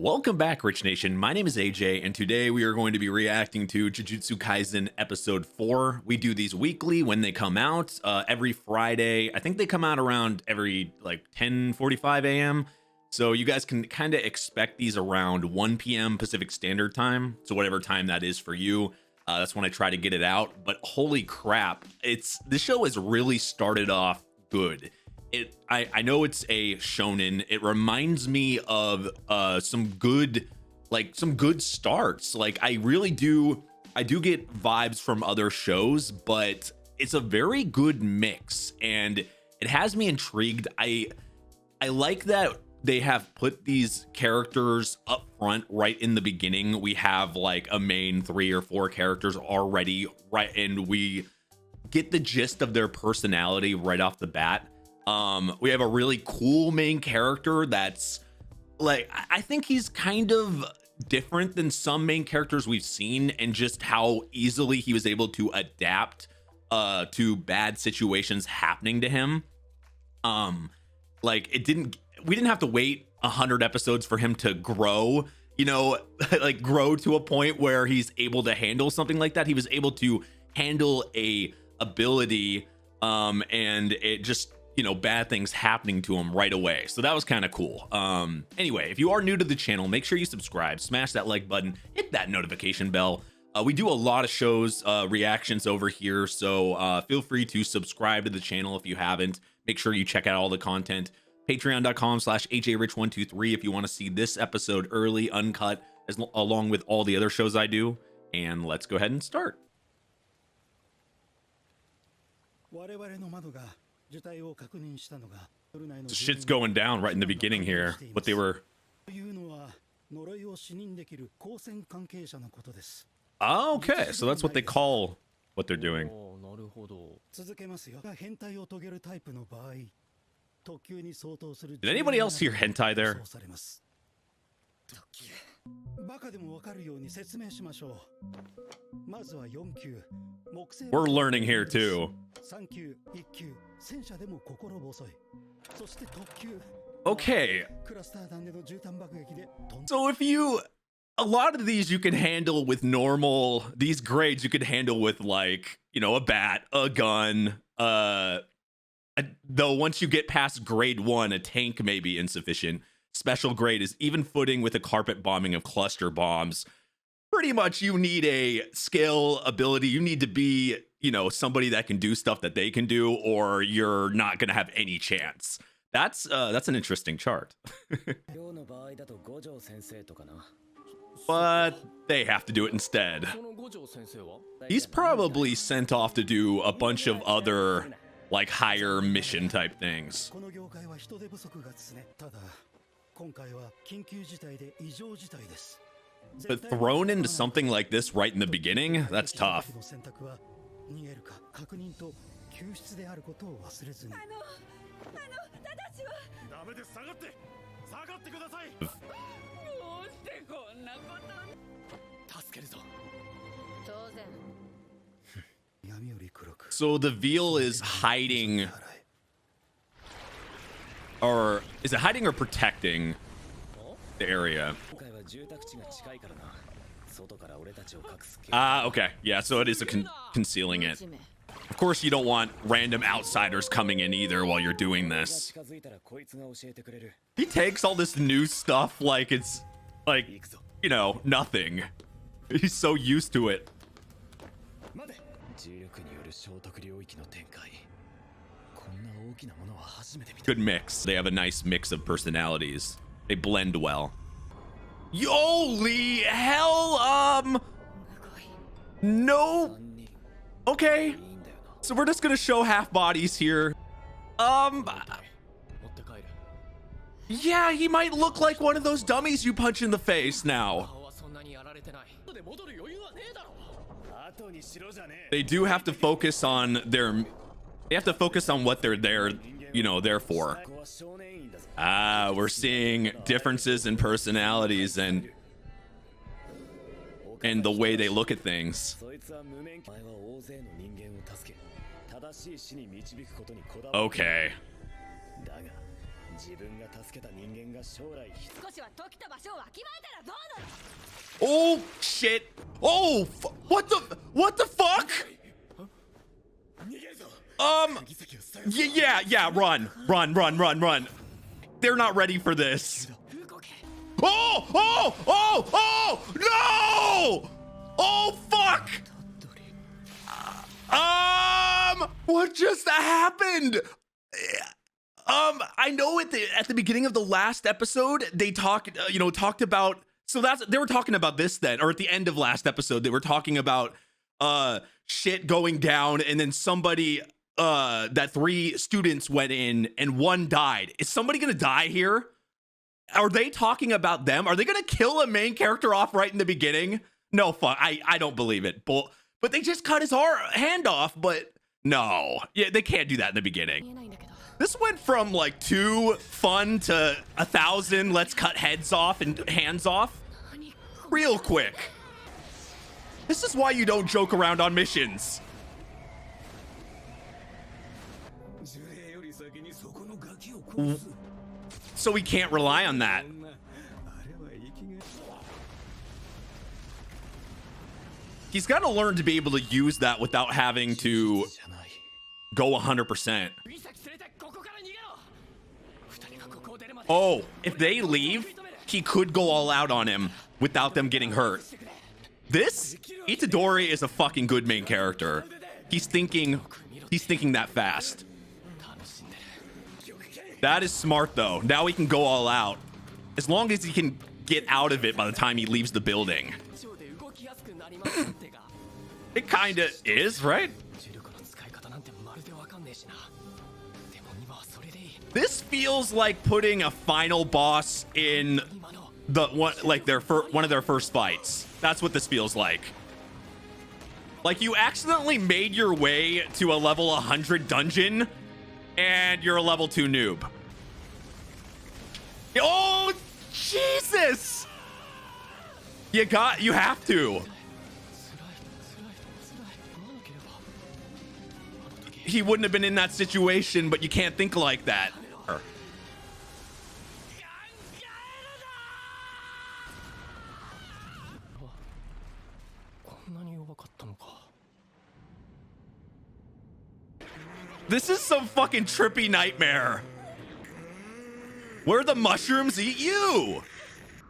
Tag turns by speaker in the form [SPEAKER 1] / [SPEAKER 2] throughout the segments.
[SPEAKER 1] Welcome back, Rich Nation. My name is AJ, and today we are going to be reacting to Jujutsu Kaisen Episode 4. We do these weekly when they come out, every Friday. I think they come out around every, 10:45 a.m. So you guys can kind of expect these around 1 p.m. Pacific Standard Time. So whatever time that is for you, that's when I try to get it out. But holy crap, this show has really started off good. I know it's a shonen. It reminds me of some good starts. Like I do get vibes from other shows, but it's a very good mix and it has me intrigued. I like that they have put these characters up front right in the beginning. We have like a main 3 or 4 characters already, right, and we get the gist of their personality right off the bat. We have a really cool main character that's like, I think he's kind of different than some main characters we've seen, and just how easily he was able to adapt to bad situations happening to him. We didn't have to wait 100 episodes for him to grow, like grow to a point where he's able to handle something like that. He was able to handle a ability and it just, bad things happening to him right away. So that was kind of cool. Anyway, if you are new to the channel, make sure you subscribe, smash that like button, hit that notification bell. We do a lot of shows, reactions over here. So feel free to subscribe to the channel if you haven't. Make sure you check out all the content. Patreon.com/ajrich123 if you want to see this episode early, uncut, along with all the other shows I do. And let's go ahead and start. So shit's going down right in the beginning here. What they were. Oh, okay, so that's what they call what they're doing. Did anybody else hear hentai there? We're learning here too. Okay. So a lot of these you can handle with normal, these grades you could handle with like, a bat, a gun, though once you get past grade 1, a tank may be insufficient. Special grade is even footing with a carpet bombing of cluster bombs. Pretty much you need a skill, ability. You need to be, somebody that can do stuff that they can do, or you're not going to have any chance. That's an interesting chart. But they have to do it instead. He's probably sent off to do a bunch of other like higher mission type things. But thrown into something like this right in the beginning, that's tough. So the veil is hiding, or is it hiding or protecting the area? Okay, yeah, so it is concealing it. Of course you don't want random outsiders coming in either while you're doing this. He takes all this new stuff like it's like, nothing. He's so used to it. Good mix. They have a nice mix of personalities. They blend well. Holy hell, no. Okay, so we're just gonna show half bodies here. Yeah, he might look like one of those dummies you punch in the face now. They do have to focus on what they're there, there for. We're seeing differences in personalities and the way they look at things. Okay. Oh shit. Oh, what the fuck? Yeah, run. They're not ready for this. Oh, no! Oh, fuck! What just happened? I know at the beginning of the last episode, they talked about, they were talking about this then, or at the end of last episode, they were talking about, shit going down, and then somebody, that 3 students went in and 1 died. Is somebody gonna die here? Are they talking about them? Are they gonna kill a main character off right in the beginning? No, fuck, I don't believe it. But they just cut his hand off, but no. Yeah, they can't do that in the beginning. This went from like 2 fun to 1,000 let's cut heads off and hands off real quick. This is why you don't joke around on missions. So we can't rely on that. He's got to learn to be able to use that without having to go 100%. Oh, if they leave, he could go all out on him without them getting hurt. This Itadori is a fucking good main character. He's thinking that fast. That is smart though. Now he can go all out. As long as he can get out of it by the time he leaves the building. It kinda is, right? This feels like putting a final boss in the one, like one of their first fights. That's what this feels like. Like you accidentally made your way to a level 100 dungeon and you're a level 2 noob. Oh, Jesus! You have to. He wouldn't have been in that situation, but you can't think like that. This is some fucking trippy nightmare. Where the mushrooms eat you?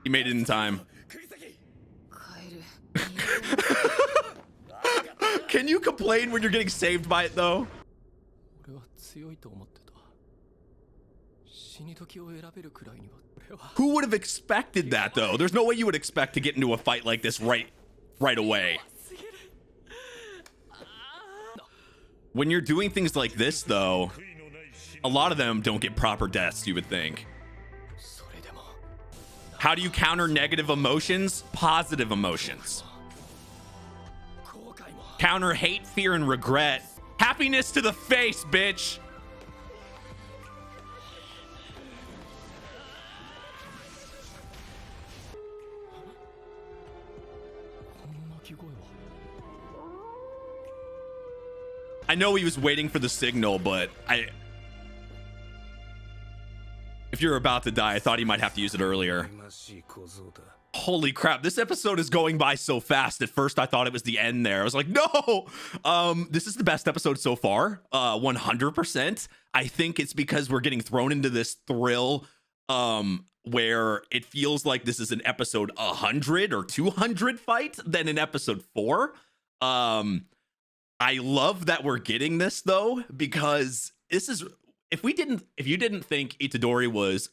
[SPEAKER 1] He made it in time. Can you complain when you're getting saved by it though? Who would have expected that though? There's no way you would expect to get into a fight like this right away. When you're doing things like this though, a lot of them don't get proper deaths, you would think. How do you counter negative emotions? Positive emotions. Counter hate, fear, and regret. Happiness to the face, bitch. I know he was waiting for the signal, but if you're about to die, I thought he might have to use it earlier. Holy crap, this episode is going by so fast. At first, I thought it was the end there. I was like, no! This is the best episode so far, 100%. I think it's because we're getting thrown into this thrill where it feels like this is an episode 100 or 200 fight than an episode 4. I love that we're getting this, though, because this is... If you didn't think Itadori was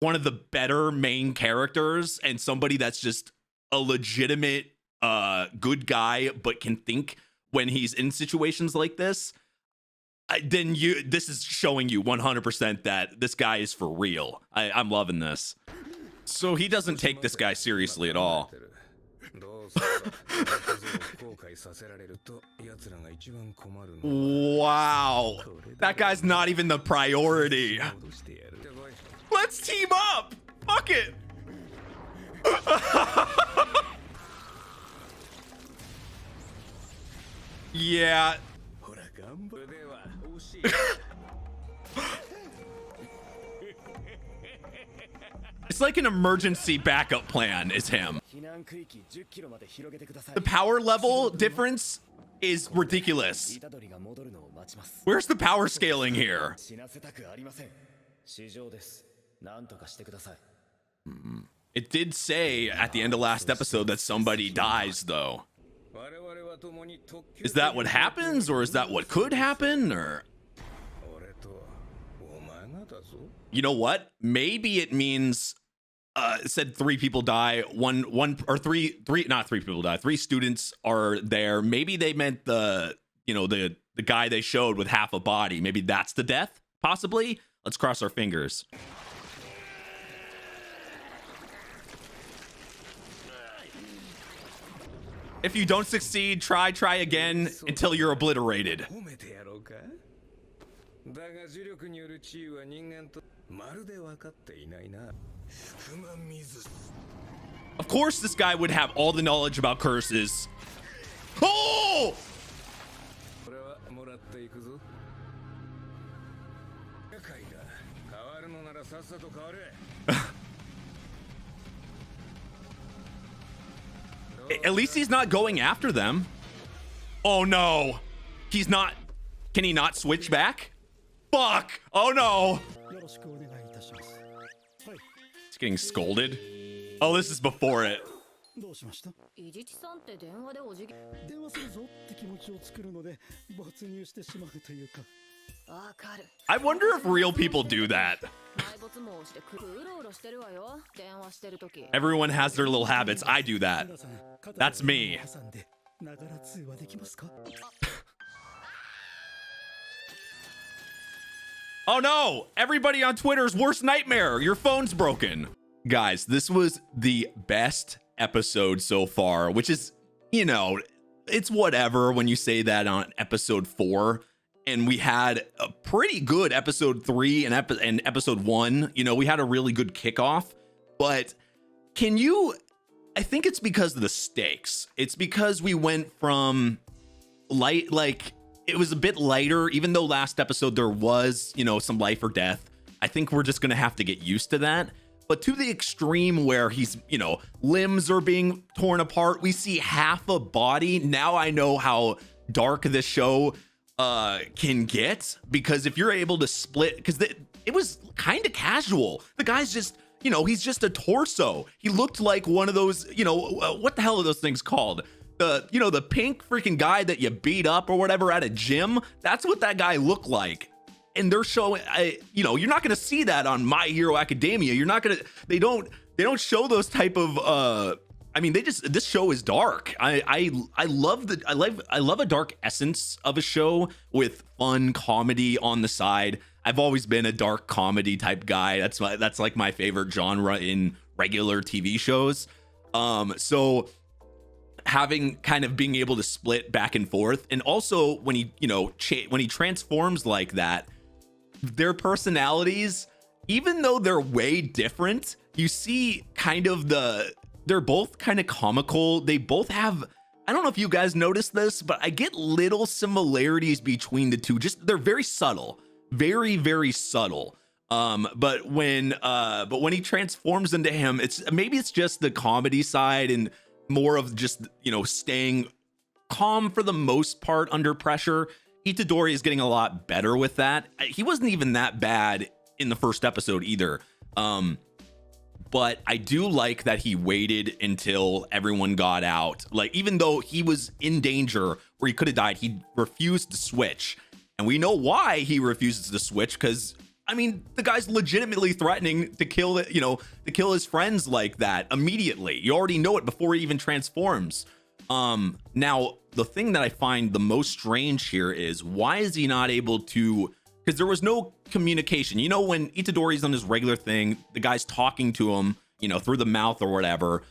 [SPEAKER 1] one of the better main characters and somebody that's just a legitimate good guy but can think when he's in situations like this, then this is showing you 100% that this guy is for real. I'm loving this. So he doesn't take this guy seriously at all. Wow, that guy's not even the priority. Let's team up. Fuck it. Yeah. It's like an emergency backup plan is him. The power level difference is ridiculous. Where's the power scaling here? It did say at the end of last episode that somebody dies, though. Is that what happens, or is that what could happen, or? You know what? Maybe it means it said 3 people die, not 3 people die. 3 students are there. Maybe they meant the guy they showed with half a body. Maybe that's the death, possibly. Let's cross our fingers. If you don't succeed, try again until you're obliterated. Of course this guy would have all the knowledge about curses. Oh! At least he's not going after them. Oh no. He's not. Can he not switch back? Fuck. Oh no. He's getting scolded. Oh, this is before it. I wonder if real people do that. Everyone has their little habits. I do that. That's me. Oh no! Everybody on Twitter's worst nightmare. Your phone's broken. Guys, this was the best episode so far, which is, you know, it's whatever when you say that on episode 4. And we had a pretty good episode 3 and episode 1. You know, we had a really good kickoff. But I think it's because of the stakes. It's because we went from light, like, it was a bit lighter, even though last episode there was, you know, some life or death. I think we're just going to have to get used to that. But to the extreme where he's, you know, limbs are being torn apart. We see half a body. Now I know how dark this show can get, because if you're able to split, because it was kind of casual. The guy's just, you know, he's just a torso. He looked like one of those, you know, what the hell are those things called? You know, the pink freaking guy that you beat up or whatever at a gym. That's what that guy looked like. And they're showing, you know, you're not going to see that on My Hero Academia. You're not going to, they don't show those type of, I mean, this show is dark. I love a dark essence of a show with fun comedy on the side. I've always been a dark comedy type guy. That's like my favorite genre in regular TV shows. So having kind of being able to split back and forth, and also when he, you know, when he transforms like that, their personalities, even though they're way different, you see kind of they're both kind of comical. They both have, I don't know if you guys noticed this, but I get little similarities between the two. Just, they're very subtle, very, very subtle. But when he transforms into him, maybe it's just the comedy side and more of just, you know, staying calm for the most part under pressure. Itadori is getting a lot better with that. He wasn't even that bad in the first episode either. But I do like that he waited until everyone got out. Like, even though he was in danger where he could have died, he refused to switch. And we know why he refuses to switch, because, I mean, the guy's legitimately threatening to kill his friends like that immediately. You already know it before he even transforms. Now, the thing that I find the most strange here is, why is he not able to, because there was no communication. You know, when Itadori's on his regular thing, the guy's talking to him, you know, through the mouth or whatever.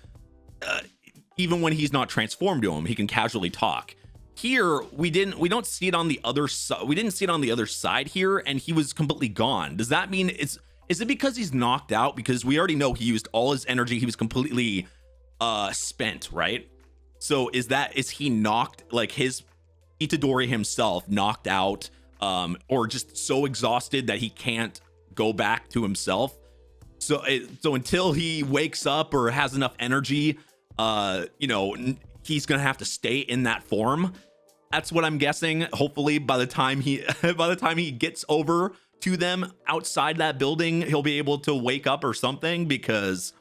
[SPEAKER 1] Even when he's not transformed to him, he can casually talk. Here, we don't see it on the other side. We didn't see it on the other side here, and he was completely gone. Does that mean is it because he's knocked out? Because we already know he used all his energy. He was completely spent, right? So is he knocked, like his Itadori himself knocked out, or just so exhausted that he can't go back to himself? So until he wakes up or has enough energy, he's gonna have to stay in that form. That's what I'm guessing. Hopefully by the time he gets over to them outside that building, he'll be able to wake up or something, because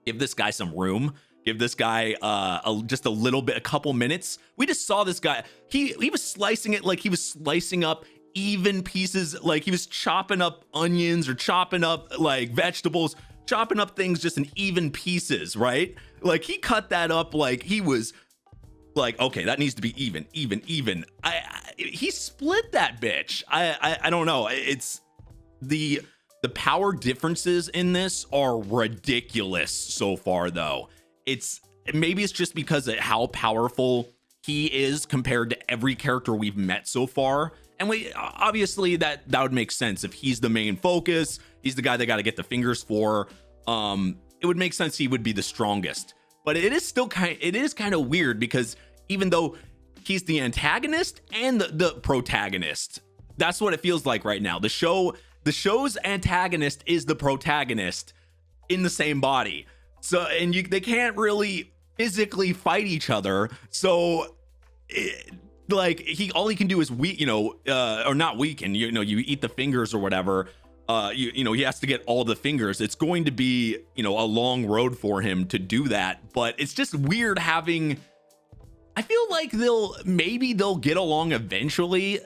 [SPEAKER 1] give this guy some room. Give this guy just a little bit, a couple minutes. We just saw this guy. He was slicing it like he was slicing up even pieces, like he was chopping up onions or chopping up like vegetables, chopping up things just in even pieces, right? Like he cut that up like he was like, okay, that needs to be even. He split that bitch. I don't know. It's the power differences in this are ridiculous so far, though. Maybe it's just because of how powerful he is compared to every character we've met so far. And we obviously that would make sense if he's the main focus. He's the guy they got to get the fingers for. It would make sense he would be the strongest. But it is kind of weird, because even though he's the antagonist and the protagonist, that's what it feels like right now. The show's antagonist is the protagonist in the same body. So, and they can't really physically fight each other. So, all he can do is or not weaken. You eat the fingers or whatever. He has to get all the fingers. It's going to be a long road for him to do that. But it's just weird having. I feel like they'll get along eventually.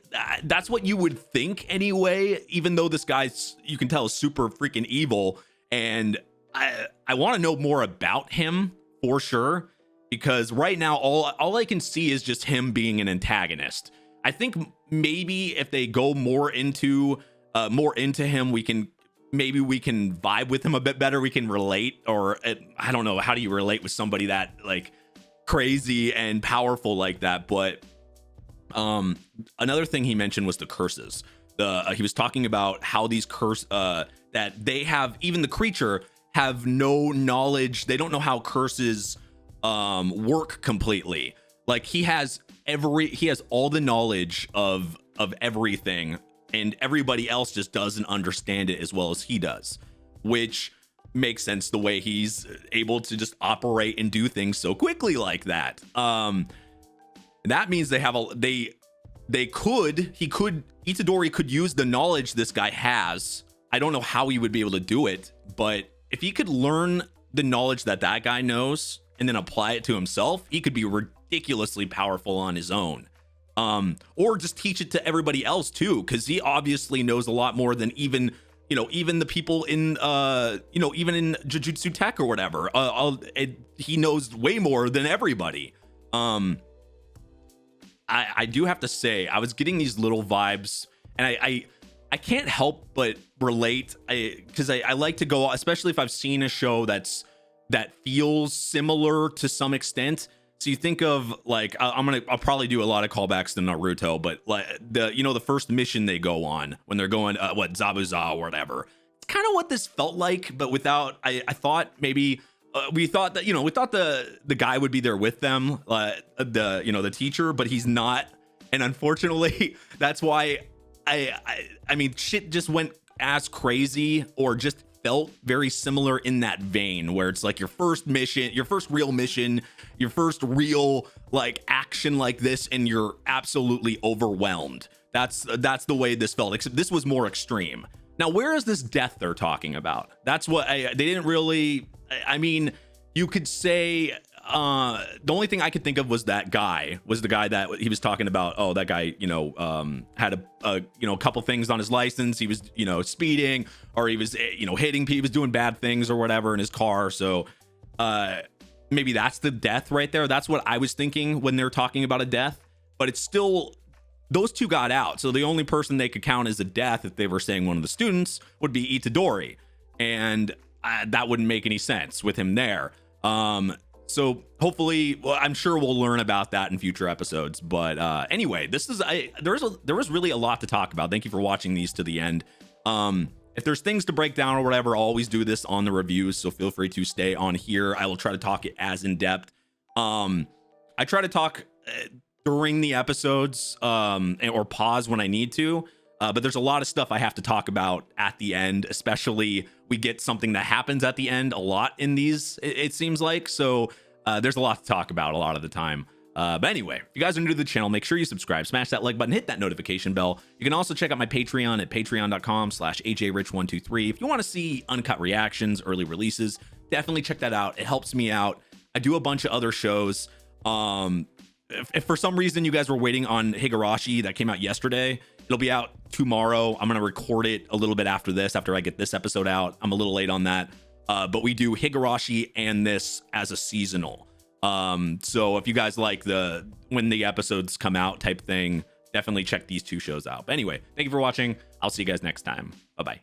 [SPEAKER 1] That's what you would think anyway. Even though this guy's, you can tell, is super freaking evil, and I want to know more about him for sure, because right now all I can see is just him being an antagonist. I think maybe if they go more into him, we can vibe with him a bit better. We can relate, or I don't know, how do you relate with somebody that like crazy and powerful like that? But another thing he mentioned was the curses. He was talking about how these that they have, even the creature have no knowledge. They don't know how curses work completely. Like he has all the knowledge of everything, and everybody else just doesn't understand it as well as he does, which makes sense the way he's able to just operate and do things so quickly like that. That means Itadori could use the knowledge this guy has. I don't know how he would be able to do it, but if he could learn the knowledge that guy knows and then apply it to himself, he could be ridiculously powerful on his own. Or just teach it to everybody else too, because he obviously knows a lot more than even the people in even in Jujutsu Tech or whatever. He knows way more than everybody. I do have to say, I was getting these little vibes, and I can't help but relate, because I like to go, especially if I've seen a show that feels similar to some extent. So you think of like, I'll probably do a lot of callbacks to Naruto, but like the first mission they go on when they're going Zabuza or whatever. It's kind of what this felt like, but without. I thought maybe we thought the guy would be there with them, the teacher, but he's not, and unfortunately that's why I mean shit just went as crazy, or just felt very similar in that vein, where it's like your first real mission, your first real like action like this, and you're absolutely overwhelmed. That's the way this felt, except this was more extreme. Now, where is this death they're talking about? That's what they didn't really. I mean, you could say the only thing I could think of was the guy that he was talking about. Oh, that guy, had a couple things on his license. He was, speeding, or he was, hitting people. He was doing bad things or whatever in his car. So maybe that's the death right there. That's what I was thinking when they're talking about a death. But it's still, those two got out. So the only person they could count as a death, if they were saying one of the students, would be Itadori. And that wouldn't make any sense with him there. So hopefully, I'm sure we'll learn about that in future episodes. But anyway, there was really a lot to talk about. Thank you for watching these to the end. If there's things to break down or whatever, I'll always do this on the reviews, so feel free to stay on here. I will try to talk it as in depth. I try to talk during the episodes, or pause when I need to. But there's a lot of stuff I have to talk about at the end, especially we get something that happens at the end a lot in these, it seems like. So there's a lot to talk about a lot of the time. But anyway, if you guys are new to the channel, make sure you subscribe, smash that like button, hit that notification bell. You can also check out my Patreon at patreon.com/ajrich123. If you want to see uncut reactions, early releases, definitely check that out. It helps me out. I do a bunch of other shows. If for some reason you guys were waiting on Higurashi that came out yesterday, it'll be out tomorrow. I'm going to record it a little bit after this, after I get this episode out. I'm a little late on that. But we do Higurashi and this as a seasonal. So if you guys like the when the episodes come out type thing, definitely check these two shows out. But anyway, thank you for watching. I'll see you guys next time. Bye-bye.